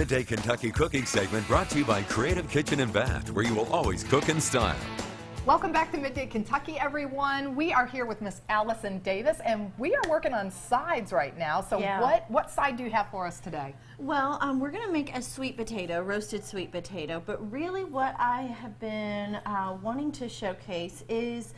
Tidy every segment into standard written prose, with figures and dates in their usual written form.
Midday Kentucky cooking segment brought to you by Creative Kitchen and Bath, where you will always cook in style. Welcome back to Midday Kentucky, everyone. We are here with Miss Allison Davis, and we are working on sides right now. So what side do you have for us today? Well, we're going to make a sweet potato, roasted sweet potato, but really what I have been wanting to showcase is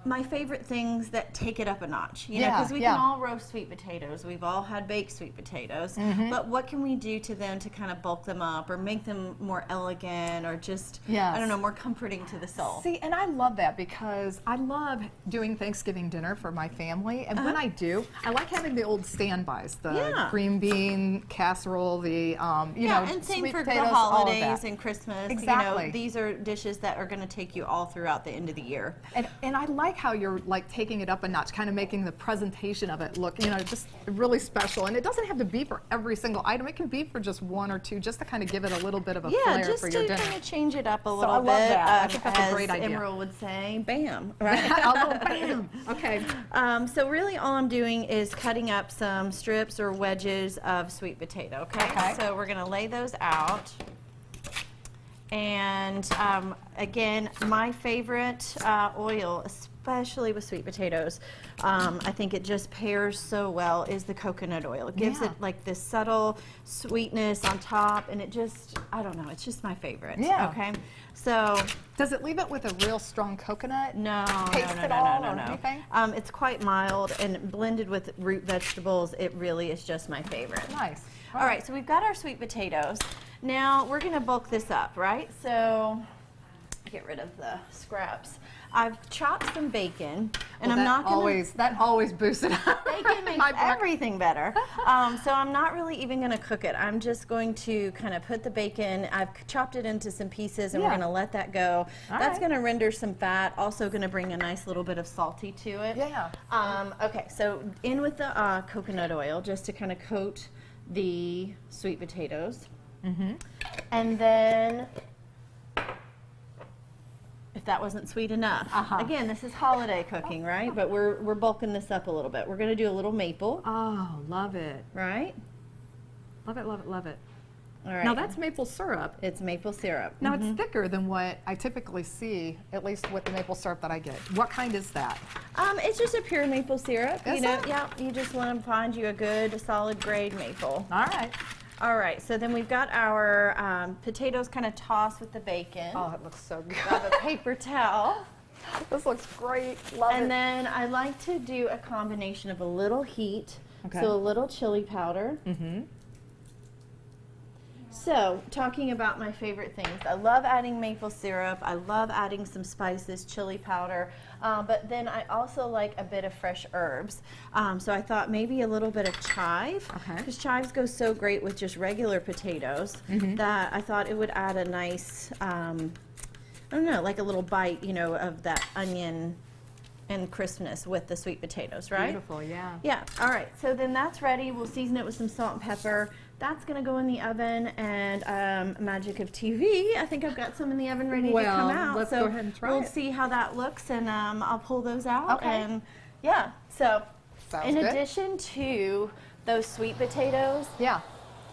my favorite things that take it up a notch, you know, because we can all roast sweet potatoes. We've all had baked sweet potatoes, but what can we do to them to kind of bulk them up or make them more elegant or just, I don't know, more comforting to the soul? See, and I love that because I love doing Thanksgiving dinner for my family, and when I do, I like having the old standbys, the green bean casserole, the, you know, and same sweet for potatoes, the holidays and Christmas. Exactly. You know, these are dishes that are going to take you all throughout the end of the year. And I like how you're like taking it up a notch, kind of making the presentation of it look, you know, just really special. And it doesn't have to be for every single item. It can be for just one or two, just to kind of give it a little bit of a flair for your dinner. Yeah, just to kind of change it up a little bit. I love that. I think that's a great idea. As Emerald would say, bam, right? I'll go bam. Okay. So really all I'm doing is cutting up some strips or wedges of sweet potato, okay? So we're going to lay those out. And again, my favorite oil, especially with sweet potatoes, I think it just pairs so well, is the coconut oil. It gives it like this subtle sweetness on top, and it just, I don't know, it's just my favorite. Okay. So does it leave it with a real strong coconut? No. It's quite mild, and blended with root vegetables, it really is just my favorite. Nice. All right, so we've got our sweet potatoes. Now we're going to bulk this up, right? So get rid of the scraps. I've chopped some bacon, and I'm not going to... That always boosts it up. Bacon makes everything better. So I'm not really even going to cook it. I'm just going to kind of put the bacon, I've chopped it into some pieces, and we're going to let that go. That's going to render some fat, also going to bring a nice little bit of salty to it. Okay, so in with the coconut oil, just to kind of coat the sweet potatoes. And then, if that wasn't sweet enough, again, this is holiday cooking, right? But we're bulking this up a little bit. We're going to do a little maple. Oh, love it. Right? Love it, love it, love it. All right. Now that's maple syrup. It's maple syrup. Now it's thicker than what I typically see, at least with the maple syrup that I get. What kind is that? It's just a pure maple syrup. You know, you just want to find you a good, solid grade maple. All right. All right, so then we've got our potatoes kind of tossed with the bacon. Oh, it looks so good. Got a paper towel. This looks great. Love it. And then I like to do a combination of a little heat, so a little chili powder. So, talking about my favorite things, I love adding maple syrup, I love adding some spices, chili powder, but then I also like a bit of fresh herbs. So I thought maybe a little bit of chive, because chives go so great with just regular potatoes, that I thought it would add a nice, I don't know, like a little bite, you know, of that onion and crispness with the sweet potatoes, right? Beautiful, yeah. Yeah, all right, so then that's ready. We'll season it with some salt and pepper. That's gonna go in the oven, and magic of TV, I think I've got some in the oven ready to come out. Let's go ahead and try We'll see how that looks, and I'll pull those out. Okay. And yeah, so Sounds in good. addition to those sweet potatoes,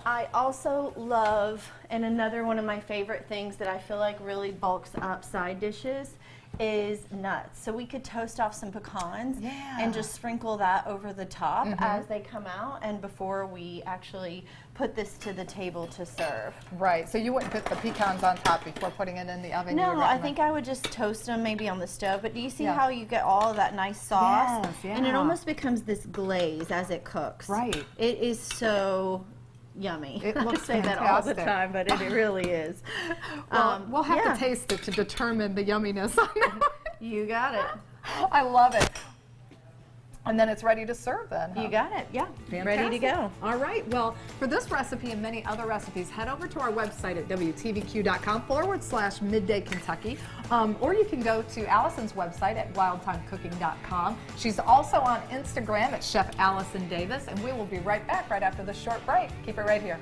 I also love, and another one of my favorite things that I feel like really bulks up side dishes is nuts. So we could toast off some pecans and just sprinkle that over the top as they come out, and before we actually put this to the table to serve. Right, so you wouldn't put the pecans on top before putting it in the oven? No, I think I would just toast them maybe on the stove, but do you see how you get all of that nice sauce? And it almost becomes this glaze as it cooks. Right. It is so yummy. It looks I say that all the time, but it really is. Well, we'll have to taste it to determine the yumminess. You got it. I love it. And then it's ready to serve then. You got it, yeah. Fantastic. Ready to go. All right, well, for this recipe and many other recipes, head over to our website at WTVQ.com/Midday Kentucky. Or you can go to Allison's website at wildtimecooking.com. She's also on Instagram at Chef Allison Davis, and we will be right back right after this short break. Keep it right here.